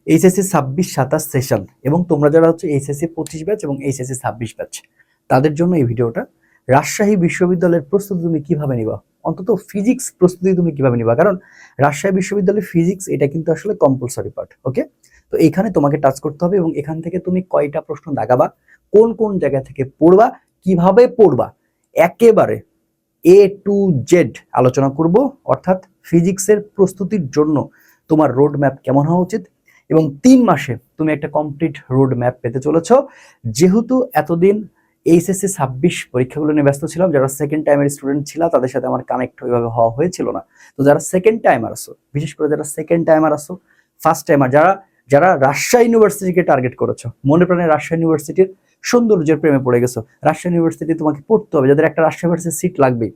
HSC 26-27 session এবং তোমরা যারা হচ্ছে এইচএসসি 25 ব্যাচ এবং এইচএসসি 26 ব্যাচ তাদের জন্য এই ভিডিওটা। রাজশাহী বিশ্ববিদ্যালয়ের প্রস্তুতি তুমি কিভাবে নিবা, অন্তত ফিজিক্স প্রস্তুতি তুমি কিভাবে নিবা, কারণ রাজশাহী বিশ্ববিদ্যালয়ের ফিজিক্স এটা কিন্তু আসলে কম্পালসরি পার্ট। ওকে, তো এখানে তোমাকে টাচ করতে হবে এবং এখান থেকে তুমি কয়টা প্রশ্ন দাগাবা, কোন কোন জায়গা থেকে পড়বা, কিভাবে পড়বা, একেবারে এ টু জেড আলোচনা করব। অর্থাৎ ফিজিক্সের প্রস্তুতির জন্য তোমার রোড ম্যাপ কেমন হওয়া উচিত এবং 3 মাসে তুমি একটা কমপ্লিট রোড ম্যাপ পেতে চলেছ। যেহেতু এতদিন এইচএসসি 26 পরীক্ষাগুলো নিয়ে ব্যস্ত ছিলাম, যারা সেকেন্ড টাইমের স্টুডেন্ট ছিল তাদের সাথে আমার কানেক্ট ওইভাবে হওয়া হয়েছিল না। তো যারা সেকেন্ড টাইমার আছো, বিশেষ করে যারা সেকেন্ড টাইমার আছো, ফার্স্ট টাইমার যারা যারা রাজশাহী ইউনিভার্সিটিকে টার্গেট করেছো, মনে প্রাণে রাজশাহী ইউনিভার্সিটির সৌন্দর্যের প্রেমে পড়ে গেছো, রাজশাহী ইউনিভার্সিটি তোমাকে পড়তে হবে, যাদের একটা রাজশাহী ইউনিভার্সিটির সিট লাগবে,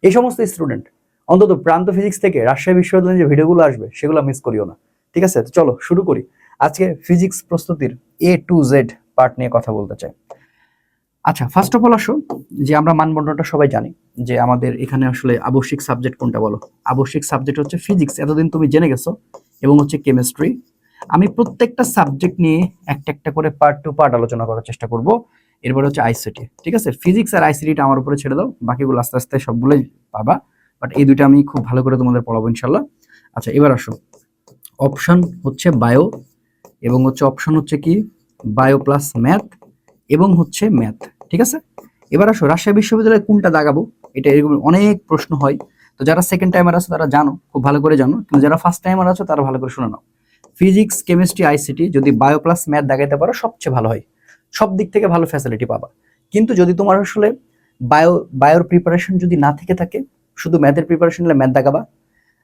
এই সমস্ত স্টুডেন্ট অন্তত প্রান্ত ফিজিক্স থেকে রাজশাহী বিশ্ববিদ্যালয়ের যে ভিডিওগুলো আসবে সেগুলো মিস করিও না। ঠিক আছে, তো চলো শুরু করি। আজকে ফিজিক্স প্রস্তুতির এ টু জেড পার্ট নিয়ে কথা বলতে চাই। আচ্ছা, ফার্স্ট অফ অল আসো যে আমরা মানদণ্ডটা সবাই জানি যে আমাদের এখানে আসলে আবশ্যিক সাবজেক্ট কোনটা বলো। আবশ্যিক সাবজেক্ট হচ্ছে ফিজিক্স, এতদিন তুমি জেনে গেছো, এবং হচ্ছে কেমিস্ট্রি। আমি প্রত্যেকটা সাবজেক্ট নিয়ে একটা একটা করে পার্ট টু পার্ট আলোচনা করার চেষ্টা করব। এরপর হচ্ছে আইসিটি। ঠিক আছে, ফিজিক্স আর আইসিটিটা আমার উপরে ছেড়ে দাও, বাকিগুলো আস্তে আস্তে সবগুলোই পাবা, বাট এই দুইটা আমি খুব ভালো করে তোমাদের পড়াবো ইনশাল্লাহ। আচ্ছা, এবার আসো, অপশন হচ্ছে বায়ো, এবং হচ্ছে অপশন হচ্ছে কি বায়ো প্লাস ম্যাথ, এবং হচ্ছে ম্যাথ। ঠিক আছে, এবার আসো রাজশাহী বিশ্ববিদ্যালয়ে কোনটা দাগাবো, এটা এরকম অনেক প্রশ্ন হয়। তো যারা সেকেন্ড টাইমার আছো তারা জানো, খুব ভালো করে জানো, কিন্তু যারা ফার্স্ট টাইমার আছো তারা ভালো করে শুনে নাও। ফিজিক্স, কেমিস্ট্রি, আইসিটি যদি বায়ো প্লাস ম্যাথ দাগাইতে পারো সবচেয়ে ভালো হয়, সব দিক থেকে ভালো ফ্যাসিলিটি পাবা। কিন্তু যদি তোমার আসলে বায়োর প্রিপারেশন যদি না থেকে থাকে, শুধু ম্যাথের প্রিপারেশন নিলে ম্যাথ দাগাবা।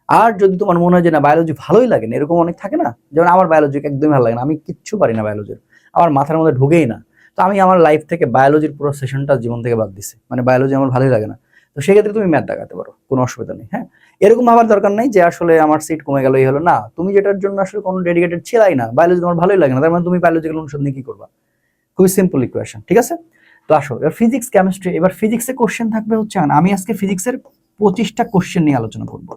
আর যদি তোমার মনে হয় যে না বায়োলজি ভালোই লাগে না, এরকম অনেক থাকে না, যেমন আমার বায়োলজি একদমই ভালো লাগে না, আমি কিচ্ছু পারি না বায়োলজির, আমার মাথার মধ্যে ঢুকেই না, তো আমি আমার লাইফ থেকে বায়োলজির পুরো সেশনটা জীবন থেকে বাদ দিছি, মানে বায়োলজি আমার ভালোই লাগে না। তো সেক্ষেত্রে তুমি ম্যাথ দেখাতে পারো, কোনো অসুবিধা নেই। হ্যাঁ, এরকম ভাবার দরকার নাই যে আসলে আমার সিট কমে গেল এই হলো না, তুমি যেটার জন্য আসলে কোনো ডেডিকেটেড ছিলাই না, বায়োলজি তোমার ভালোই লাগে না, তার মানে তুমি বায়োলজিক্যাল অনুষদ নিয়ে কি করবা? খুবই সিম্পল ইকুয়েশন। ঠিক আছে, তো আসো এবার ফিজিক্স, কেমিস্ট্রি। এবার ফিজিক্সে কোশ্চেন থাকবে হচ্ছে, আমি আজকে ফিজিক্সের 25টা কোশ্চেন নিয়ে আলোচনা করব।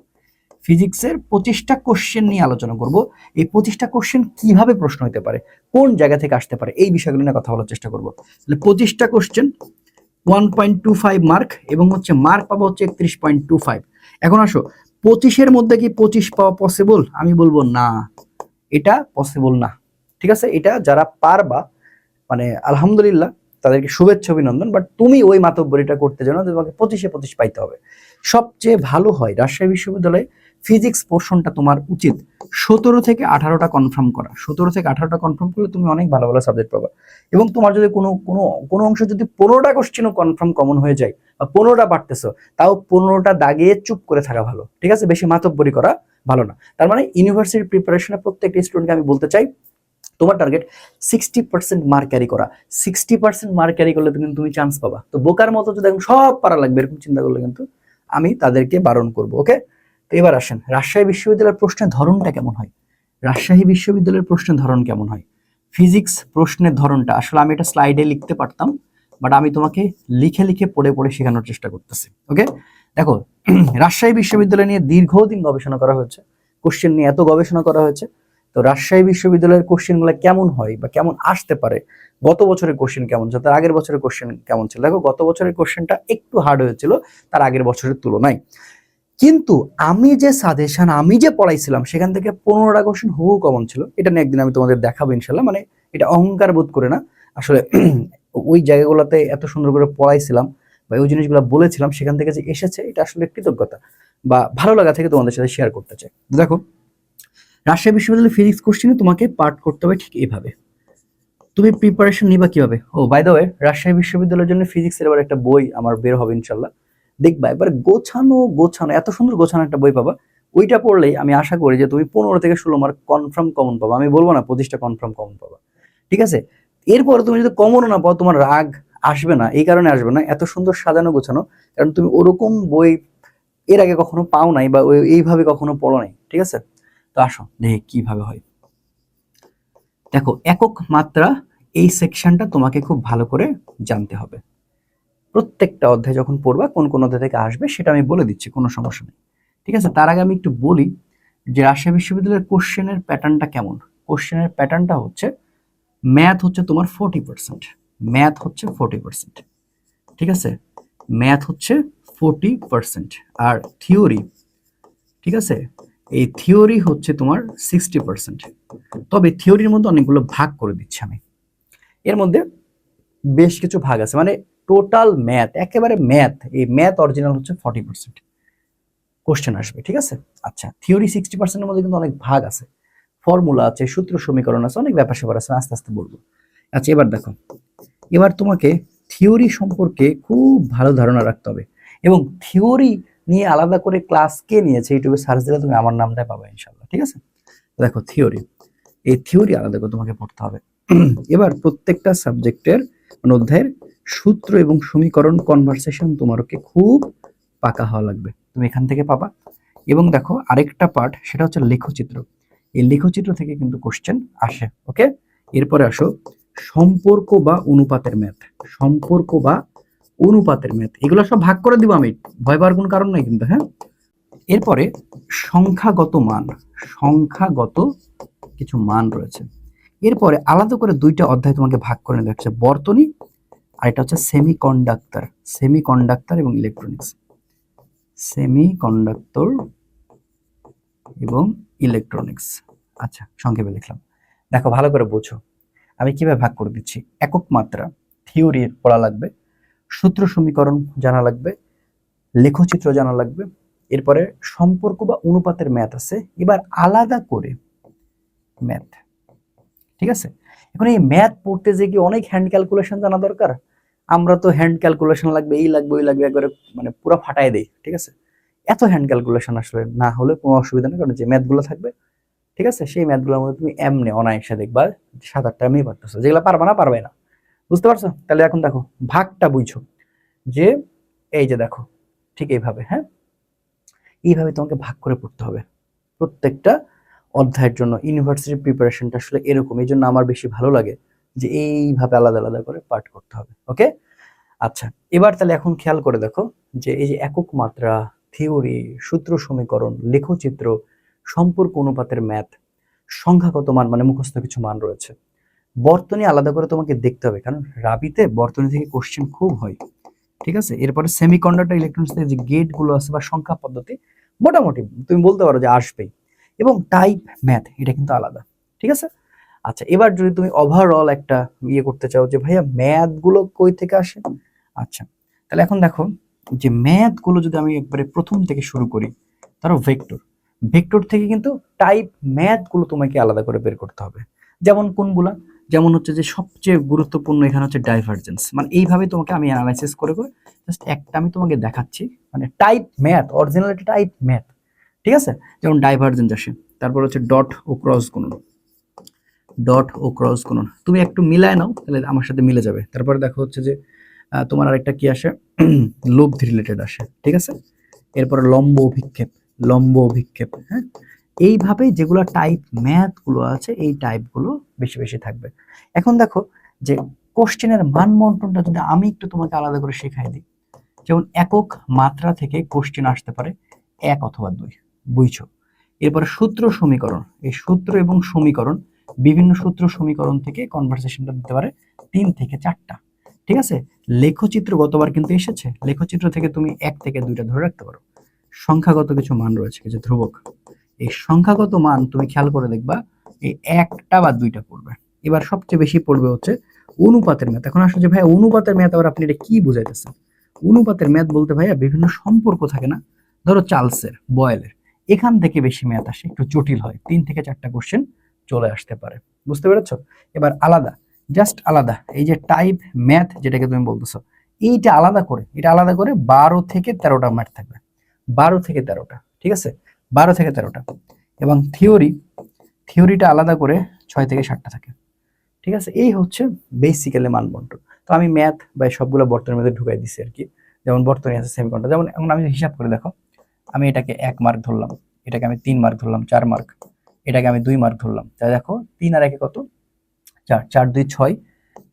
ফিজিক্সের 25টা কোশ্চেন নিয়ে আলোচনা করব। এই 25টা কোশ্চেন কিভাবে প্রশ্ন হতে পারে, কোন জায়গা থেকে আসতে পারে, এই বিষয়গুলো নিয়ে কথা বলার চেষ্টা করব। তাহলে 25টা কোশ্চেন, 1.25 মার্ক, এবং হচ্ছে মার্ক পাবো হচ্ছে 31.25। এখন আসো, 25-এর মধ্যে কি 25 পাওয়া পসিবল? আমি বলবো না, এটা পসিবল না। ঠিক আছে, এটা যারা পারবা মানে আলহামদুলিল্লাহ, তাদেরকে শুভেচ্ছা অভিনন্দন, বাট তুমি ওই মাতব্বরিটা করতে জানো যে তোমাকে 25-এ 25 পাইতে হবে। সবচেয়ে ভালো হয় রাজশাহী বিশ্ববিদ্যালয়ে ফিজিক্স পোর্শনটা তোমার উচিত 17 থেকে 18টা কনফার্ম করা। 17 থেকে 18টা কনফার্ম করলে তুমি অনেক ভালো ভালো সাবজেক্ট পাবা, এবং তোমার যদি কোনো কোনো কোনো অংশ যদি 15টা কোশ্চেনও কনফার্ম কমন হয়ে যায়, বা 15টা পারতেছো, তাও 15টা দাগিয়ে চুপ করে থাকা ভালো। ঠিক আছে, বেশি মাতব্বরি করা ভালো না। তার মানে ইউনিভার্সিটি প্রিপারেশনে প্রত্যেকটা স্টুডেন্টকে আমি বলতে চাই, তোমার টার্গেট 60% মার্ক ক্যারি করা। 60% মার্ক ক্যারি করলে কিন্তু তুমি চান্স পাবা। তো বোকার মতো যদি এখন সব পারা লাগবে এরকম চিন্তা করলে কিন্তু আমি তাদেরকে বারণ করব। ওকে, তো এবার আসেন রাজশাহী বিশ্ববিদ্যালয়ের প্রশ্নের ধরনটা কেমন হয়। রাজশাহী বিশ্ববিদ্যালয়ের প্রশ্নের ধরন কেমন হয়, ফিজিক্স প্রশ্নের ধরনটা আসলে আমি এটা স্লাইডে লিখতে পারতাম, বাট আমি তোমাকে লিখে লিখে পড়ে পড়ে শেখানোর চেষ্টা করতেছি। ওকে, দেখো, রাজশাহী বিশ্ববিদ্যালয় নিয়ে দীর্ঘদিন গবেষণা করা হয়েছে, কোশ্চেন নিয়ে এত গবেষণা করা হয়েছে। তো রাজশাহী বিশ্ববিদ্যালয়ের কোশ্চেনগুলো কেমন হয় বা কেমন আসতে পারে, গত বছরের কোশ্চেন কেমন ছিল, তার আগের বছরের কোশ্চেন কেমন ছিল। দেখো, গত বছরের কোশ্চেনটা একটু হার্ড হয়েছিল তার আগের বছরের তুলনায়, কিন্তু আমি যে সাজেশন আমি যে পড়াইছিলাম সেখান থেকে 15টা কোশ্চেন হুবহু কমন ছিল। এটা নিয়ে একদিন আমি তোমাদের দেখাবো ইনশাল্লাহ, মানে এটা অহংকার বোধ করে না, আসলে ওই জায়গাগুলোতে এত সুন্দর করে পড়াইছিলাম বা ওই জিনিসগুলো বলেছিলাম, সেখান থেকে যে এসেছে এটা আসলে কৃতজ্ঞতা বা ভালো লাগা থেকে তোমাদের সাথে শেয়ার করতে চাই। দেখো, রাজশাহী বিশ্ববিদ্যালয়ের ফিজিক্স কোশ্চেনে তোমাকে পার্ট করতে হবে ঠিক এইভাবে। তুমি প্রিপারেশন নিবা কিভাবে? ও বাই দ্য ওয়ে, রাজশাহী বিশ্ববিদ্যালয়ের জন্য ফিজিক্সের এবার একটা বই আমার বের হবে ইনশাল্লাহ, দেখবা একবার গোছানো গোছানো, এত সুন্দর গোছানো একটা বই পাবা। ওইটা পড়লেই আমি আশা করি যে তুমি 15 থেকে 16 মার্ক কনফার্ম কমন পাবা। আমি বলবো না 25টা কনফার্ম কমন পাবা। ঠিক আছে, এরপর তুমি যদি কমনও না পাও তোমার রাগ আসবে না, এই কারণে আসবে না, এত সুন্দর সাজানো গোছানো, কারণ তুমি ওরকম বই এর আগে কখনো পাও নাই বা এইভাবে কখনো পড়ো নাই। ঠিক আছে, তো আসো দেখি কিভাবে হয়। দেখো, একক মাত্রা, এই সেকশনটা তোমাকে খুব ভালো করে জানতে হবে। প্রত্যেকটা অধ্যায় যখন পড়বা কোন কোন অধ্যায় থেকে আসবে সেটা আমি বলে দিচ্ছি, কোনো সমস্যা নেই। ঠিক আছে, তার আগে আমি একটু বলি যে রাজশাহী বিশ্ববিদ্যালয়ের কোশ্চেনের প্যাটার্নটা কেমন। কোশ্চেনের প্যাটার্নটা হচ্ছে ম্যাথ হচ্ছে তোমার 40%, ম্যাথ হচ্ছে 40%, ঠিক আছে, ম্যাথ হচ্ছে 40%, আর থিওরি, ঠিক আছে, এই থিওরি হচ্ছে তোমার 60%। তবে থিওরির মধ্যে অনেকগুলো ভাগ করে দিচ্ছি আমি, এর মধ্যে বেশ কিছু ভাগ আছে, মানে টোটাল ম্যাথ, একেবারে ম্যাথ, এই ম্যাথ অরিজিনাল হচ্ছে 40% কোশ্চেন আসবে, ঠিক আছে। আচ্ছা, থিওরি 60%-এর মধ্যে কিন্তু অনেক ভাগ আছে, ফর্মুলা আছে, সূত্র সমীকরণ আছে, অনেক ব্যাপার স্যাপার আছে, আস্তে আস্তে বলবো। আচ্ছা, এবার দেখো, এবার তোমাকে থিওরি সম্পর্কে খুব ভালো ধারণা রাখতে হবে, এবং থিওরি নিয়ে আলাদা করে ক্লাস কে নিয়েছে ইউটিউবে সার্চ দিলে তুমি আমার নামটা পাবে ইনশাল্লাহ, ঠিক আছে। দেখো থিওরি, এই থিওরি আলাদা করে তোমাকে পড়তে হবে। এবার প্রত্যেকটা সাবজেক্টের মানে অধ্যায়ের সূত্র এবং সমীকরণ কনভারসেশন তোমারকে খুব পাকা হওয়া লাগবে, তুমি এখান থেকে পাবা। এবং দেখো আরেকটা পার্ট, সেটা হচ্ছে লেখচিত্র, এই লেখচিত্র থেকে কিন্তু কোশ্চেন আসে, ওকে। এরপরে আসো সম্পর্ক বা অনুপাতের ম্যাথ, সম্পর্ক বা অনুপাতের ম্যাথ, এগুলো সব ভাগ করে দিব আমি, ভয় পাওয়ার কোনো কারণ নাই কিন্তু, হ্যাঁ। এরপরে সংখ্যাগত মান, সংখ্যাগত কিছু মান রয়েছে। এরপরে আলাদা করে দুইটা অধ্যায় তোমাকে ভাগ করে নিতে হচ্ছে, বর্তনী আর এটা হচ্ছে সেমিকন্ডাক্টর, সেমিকন্ডাক্টর এবং ইলেকট্রনিক্স, সেমিকন্ডাক্টর এবং ইলেকট্রনিক্স। আচ্ছা, সংক্ষেপে লিখলাম, দেখো ভালো করে বোঝো আমি কিভাবে ভাগ করে দিচ্ছি। একক মাত্রা থিওরি পড়া লাগবে, সূত্র সমীকরণ জানা লাগবে, লেখচিত্র জানা লাগবে, এরপরে সম্পর্ক বা অনুপাতের ম্যাথ আছে, এবার আলাদা করে ম্যাথ, ঠিক আছে। এখন এই ম্যাথ পড়তে যে কি অনেক হ্যান্ড ক্যালকুলেশন জানা দরকার, আমরা তো হ্যান্ড ক্যালকুলেশন লাগবে, এই লাগবে ওই লাগবে, একবারে মানে পুরো ফাটাই দেই, ঠিক আছে। এত হ্যান্ড ক্যালকুলেশন আসলে না হলে কোনো অসুবিধা নেই, কারণ যে ম্যাথগুলো থাকবে, ঠিক আছে, সেই ম্যাথগুলোর মধ্যে তুমি এমনি অনায়াসে দেখবা 7-8টা এমনি পারতেছো, যেগুলো পারবা না পারবে না, বুঝতে পারছো। তাহলে এখন দেখো ভাগটা বুঝছো, যে এই যে দেখো ঠিক এইভাবে, হ্যাঁ, এইভাবে তোমাকে ভাগ করে পড়তে হবে প্রত্যেকটা অধ্যায়ের জন্য। ইউনিভার্সিটি প্রিপারেশনটা আসলে এরকম, এই জন্য আমার বেশি ভালো লাগে যে এইভাবে আলাদা আলাদা করে পাঠ করতে হবে, ওকে। আচ্ছা, এবার তাহলে এখন খেয়াল করে দেখো যে এই যে একক মাত্রা, থিওরি, সূত্র সমীকরণ, লেখচিত্র, সম্পর্ক অনুপাতের ম্যাথ, সংখ্যাগত মান মানে মুখস্থ কিছু মান রয়েছে, বর্তনী আলাদা করে তোমাকে দেখতে হবে, কারণ রাবিতে বর্তনী থেকে কোশ্চেন খুব হয়, ঠিক আছে। এরপরে সেমিকন্ডাক্টর ইলেকট্রনিক্স থেকে যে গেট গুলো আছে বা সংখ্যা পদ্ধতি, মোটামুটি তুমি বলতে পারো যে আসবেই, এবং টাইপ ম্যাথ এটা কিন্তু আলাদা, ঠিক আছে। আচ্ছা, এবার যদি তুমি ওভারঅল একটা ইয়ে করতে চাও যে ভাইয়া ম্যাথ গুলো কই থেকে আসে, আচ্ছা, তাহলে এখন দেখো যে ম্যাথ গুলো যদি আমি একবারে প্রথম থেকে শুরু করি, ধরো ভেক্টর, ভেক্টর থেকে কিন্তু টাইপ ম্যাথ গুলো তোমাকে আলাদা করে বের করতে হবে। যেমন কোনগুলা, যেমন হচ্ছে যে সবচেয়ে গুরুত্বপূর্ণ এখানে হচ্ছে ডাইভারজেন্স, মানে এইভাবে তোমাকে আমি অ্যানালাইসিস করে করে জাস্ট একটা আমি তোমাকে দেখাচ্ছি, মানে type math, original type math, ঠিক আছে। যেমন ডাইভারজেন্স আসে, তারপর হচ্ছে ডট ও ক্রস গুণন, ডট ও ক্রস গুণন তুমি একটু মিলায় নাও তাহলে আমার সাথে মিলে যাবে। তারপরে দেখো হচ্ছে যে তোমার আরেকটা কি আসে, লব্ধি রিলেটেড আসে, ঠিক আছে। এরপরে লম্ব অভিক্ষেপ, লম্ব অভিক্ষেপ, হ্যাঁ। এইভাবে যেগুলো টাইপ ম্যাথ গুলো আছে, এই টাইপ গুলো বেশি বেশি থাকবে। এখন দেখো যে কোশ্চেনের মান বন্টনটা যদি আমি একটু তোমাকে আলাদা করে শেখাই দিই, যেমন একক মাত্রা থেকে কোশ্চেন আসতে পারে 1 অথবা 2, বুঝছো। এরপরে সূত্র সমীকরণ, এই সূত্র এবং সমীকরণ, বিভিন্ন সূত্র সমীকরণ থেকে কনভারসেশনটা দিতে পারে 3 থেকে 4টা, ঠিক আছে। লেখচিত্র গতবার কিন্তু এসেছে, লেখচিত্র থেকে তুমি 1 থেকে 2টা ধরে রাখতে পারো। সংখ্যাগত কিছু মান রয়েছে, কিছু ধ্রুবক, এই সংখ্যাগত মান তুমি খেয়াল করে দেখবা এই 1টা বা 2টা পড়বে। এবার সবচেয়ে বেশি পড়বে হচ্ছে অনুপাতের ম্যাথ। এখন আসলে ভাই অনুপাতের ম্যাথ আবার আপনি এটা কি বুঝাইতেছেন? অনুপাতের ম্যাথ বলতে ভাইয়া বিভিন্ন সম্পর্ক থাকে না, ধরো চার্লসের, বয়েলের, এখান থেকে বেশি ম্যাথ আসে, একটু জটিল হয়, 3 থেকে 4টা কোশ্চেন চলে আসতে পারে, বুঝতে পেরেছো। এবার আলাদা, জাস্ট আলাদা, এই যে টাইপ ম্যাথ যেটাকে তুমি বলতেছো, এইটা আলাদা করে, এটা আলাদা করে 12 থেকে 13টা ম্যাথ থাকবে, 12 থেকে 13টা, ঠিক আছে, 12 থেকে 13টা। এবং থিওরি, থিওরিটা আলাদা করে 6 থেকে 7টা থাকে, ঠিক আছে। এই হচ্ছে বেসিক্যালি মানবন্টন। তো আমি ম্যাথ বা সবগুলো বর্তনীর মধ্যে ঢুকাই দিছি আর কি। যেমন বর্তনী আছে সেমিকন্ডাক্টর, যেমন এখন আমি হিসাব করে দেখো, আমি এটাকে 1 মার্ক ধরলাম, এটাকে আমি 3 মার্ক ধরলাম, 4 মার্ক, এটাকে আমি 2 মার্ক ধরলাম, তাই দেখো 3 আর 1 কত, 4, 4 2 6,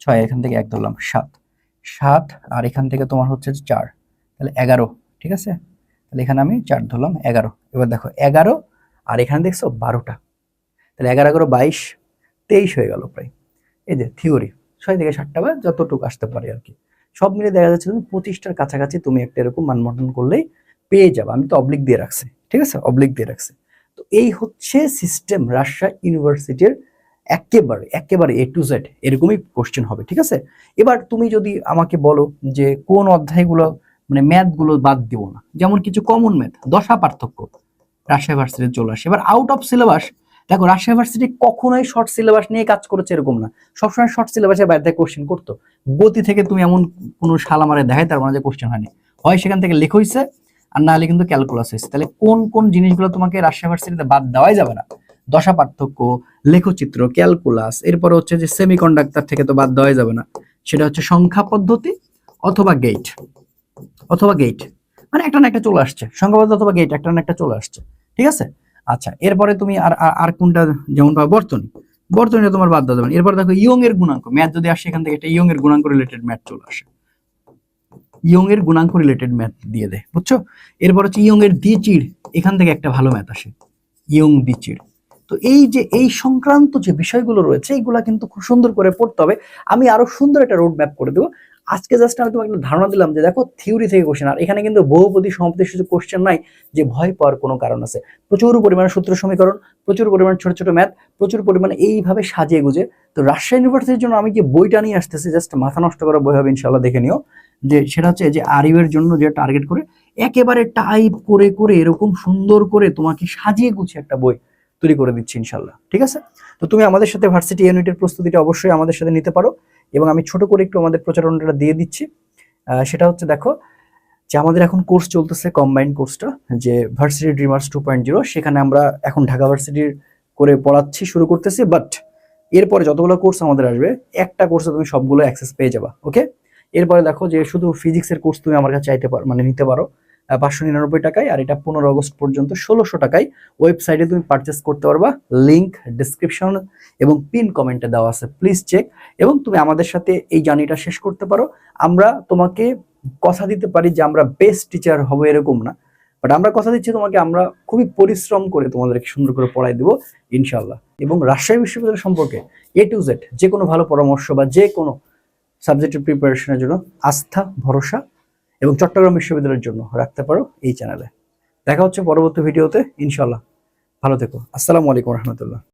6 এখান থেকে 1 ধরলাম 7, 7 আর এখান থেকে তোমার হচ্ছে 4, তাহলে 11, ঠিক আছে। তাহলে এখানে আমি 4 ধরলাম, 11। এবার দেখো 11 আর এখানে দেখছো 12টা, তাহলে 11 11 22, 23 হয়ে গেল প্রায়। এই যে থিওরি 6 থেকে 7টা বা যতটুকু আসতে পারে আর কি, সব মিলে দেখা যাচ্ছে তুমি 25টার কাছাকাছি তুমি একটা এরকম মানবন্টন করলেই পেয়ে যাবে। আমি তো অবলিক দিয়ে রাখছি, ঠিক আছে, অবলিক দিয়ে রাখছি। তো এই হচ্ছে সিস্টেম রাজশাহী ইউনিভার্সিটির, একেবারে একেবারে এ টু জেড এরকমই কোশ্চেন হবে, ঠিক আছে। এবার তুমি যদি আমাকে বলো যে কোন অধ্যায়গুলো মানে ম্যাথ গুলো বাদ দিব না, যেমন কিছু কমন ম্যাথ, দশা পার্থক্য রাজশাহী ভার্সিটি চলে আসে। এবার আউট অফ সিলেবাস, দেখো রাজশাহী ভার্সিটি কখনোই শর্ট সিলেবাস নিয়ে কাজ করেছে এরকম না, সবসময় শর্ট সিলেবাসের বাইরে থেকে কোশ্চেন করতো। গতি থেকে তুমি এমন কোনো শালামারে দেখায় তার মানে যে কোশ্চেন হয়নি, হয় সেখান থেকে লেখ হয়েছে আর না হলে কিন্তু ক্যালকুলাস হয়েছে। তাহলে কোন কোন জিনিসগুলো তোমাকে রাজশাহী ভার্সিটিতে বাদ দেওয়াই যাবে না? দশা পার্থক্য, লেখচিত্র, ক্যালকুলাস, এরপর হচ্ছে যে সেমিকন্ডাক্টর থেকে তো বাদ দেওয়াই যাবে না, সেটা হচ্ছে সংখ্যা পদ্ধতি অথবা গেট, অথবা গেট মানে একটা না একটা চলে আসছে, সংখ্যা পদ্ধতি অথবা গেট একটা না একটা চলে আসছে, ঠিক আছে। আচ্ছা, এরপরে তুমি আর আর কোনটা, যেমন বর্তনী, বর্তনীটা তোমার বাদ দেওয়া যাবে না। এরপর দেখো ইয়ং এর গুণাঙ্ক ম্যাথ যদি আসে, এখান থেকে একটা ইয়ং এর গুণাঙ্ক রিলেটেড ম্যাথ চলে আসে, ইয়ং এর গুণাঙ্ক রিলেটেড ম্যাথ দিয়ে দেয়, বুঝছো। এরপর হচ্ছে ইয়ং এর দ্বিচিড়, এখান থেকে একটা ভালো ম্যাথ আসে, ইয়ং দ্বিচিড়। তো এই যে এই সংক্রান্ত যে বিষয়গুলো রয়েছে এইগুলা কিন্তু খুব সুন্দর করে পড়তে হবে। আমি আরো সুন্দর একটা রোড ম্যাপ করে দেবো। আজকে জাস্ট আমি তোমাকে একটা ধারণা দিলাম যে দেখো থিওরি থেকে কোশ্চেন, আর এখানে কিন্তু বহুপদী সমপদী সুযোগ কোশ্চেন নাই যে ভয় পাওয়ার কোনো কারণ আছে। প্রচুর পরিমাণে সূত্র সমীকরণ, প্রচুর পরিমাণে ছোট ছোট ম্যাথ, প্রচুর পরিমাণে এইভাবে সাজিয়ে গুজে। তো রাজশাহী ইউনিভার্সিটির জন্য আমি যে বইটা নিয়ে আসতেছি, জাস্ট মাথা নষ্ট করা বই হবে ইনশাল্লাহ, দেখে নিও। যে সেটা হচ্ছে যে আরইউ এর জন্য যে টার্গেট করে একেবারে টাইপ করে করে এরকম সুন্দর করে তোমাকে সাজিয়ে গুছিয়ে একটা বই তৈরি করে দিচ্ছি ইনশাল্লাহ, ঠিক আছে। তো তুমি আমাদের সাথে ভার্সিটি ইউনিটের প্রস্তুতিটা অবশ্যই আমাদের সাথে নিতে পারো, এবং আমি ছোট করে একটু আমাদের প্রচারণাটা দিয়ে দিচ্ছি। সেটা হচ্ছে দেখো যে আমাদের এখন কোর্স চলতেছে কম্বাইন্ড কোর্সটা, যে ভার্সিটি ড্রিমার্স 2.0, সেখানে আমরা এখন ঢাকা ভার্সিটির করে পড়াচ্ছি, শুরু করতেছি। বাট এরপরে যতগুলো কোর্স আমাদের আসবে একটা কোর্সে তুমি সবগুলো অ্যাক্সেস পেয়ে যাবা, ওকে। এরপরে দেখো যে শুধু ফিজিক্সের কোর্স তুমি আমার কাছে চাইতে পারো, মানে নিতে পারো 599 টাকায়, আর এটা 15 আগস্ট পর্যন্ত 1600 টাকায় ওয়েবসাইটে তুমি পারচেস করতে পারবা। লিংক ডিসক্রিপশন এবং পিন কমেন্টে দেওয়া আছে, প্লিজ চেক। এবং তুমি আমাদের সাথে এই জার্নিটা শেষ করতে পারো। আমরা তোমাকে কথা দিতে পারি যে আমরা বেস্ট টিচার হবো এরকম না, বাট আমরা কথা দিচ্ছি তোমাকে আমরা খুবই পরিশ্রম করে তোমাদেরকে সুন্দর করে পড়াই দেবো ইনশাল্লাহ। এবং রাজশাহী বিশ্ববিদ্যালয় সম্পর্কে এ টু জেড যে কোনো ভালো পরামর্শ বা যে কোনো সাবজেক্টের প্রিপারেশনের জন্য আস্থা, ভরসা এবং চট্টগ্রাম বিশ্ববিদ্যালয়ের জন্য রাখতে পারো এই চ্যানেলে। দেখা হচ্ছে পরবর্তী ভিডিওতে ইনশাল্লাহ। ভালো থেকো। আসসালামু আলাইকুম রহমতুল্লাহ।